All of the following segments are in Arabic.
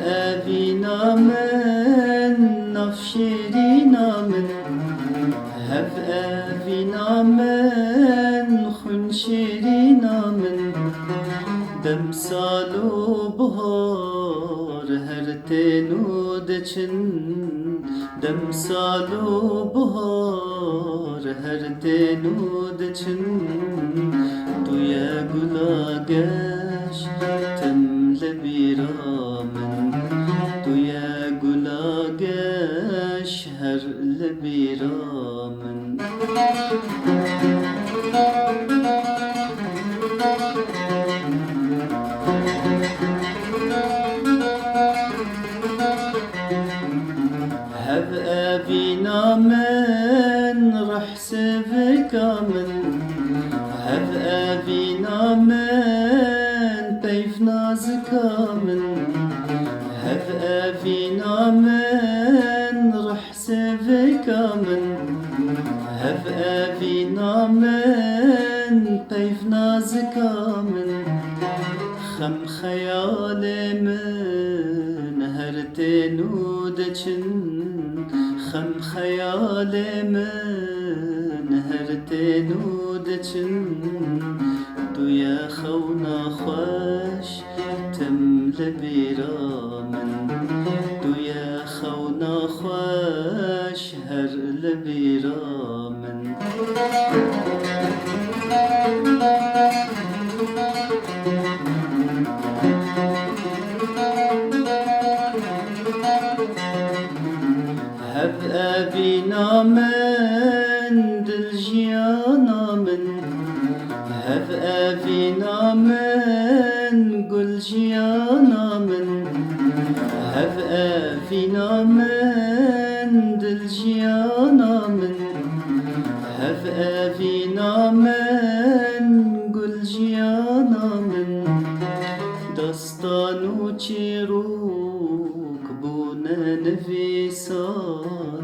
أبينا من نفشرينا من هب أبينا من خنشرينا من دم سالو بهار هرتنو دچن دم سالو بهار هرتنو دچن تو يا گلاگش تم لبيرامن تو يا گلاگش هر لبيرامن هب أبينا من رح سبك من هب أبينا من طيف نازك من هب أبينا من رح سبك من هب أبينا من طيف نازك من خم خيال من هرتنو دچن خم خيال من هرتنو دچن تو يا خونا خوش تم لبيرامن تو يا خونا خوش هر لبيرامن هب أبينا من دلجيانا من هب أبينا من قل جيانا من هب أبينا من دلجيانا من هب أبينا من قل جيانا من دستانو چیروک بونه نویسان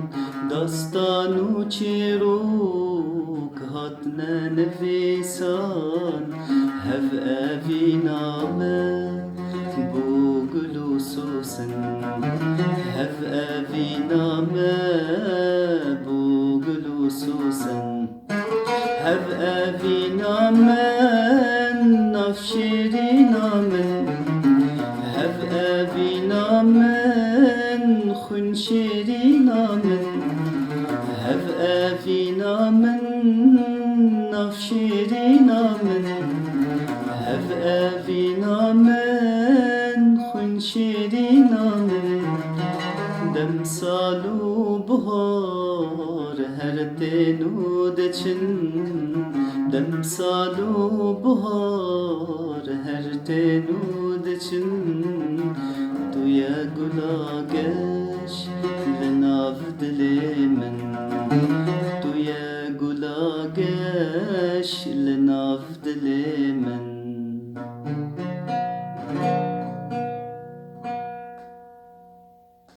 دستانو چیروک هاتن نویسان هف أبينا من بو گلو سوسن هف أبينا من بو گلو سوسن هف أبينا من نفشرينا من هب أبينا من خنشرينا من هب أبينا من نفشرينا من هب أبينا من خنشرينا من دم سالو بهار هرتنو دچن دم سالو بهار هرتنو دچن تو يا گلاگش لناف دلي من تو يا گلاگش لناف دلي من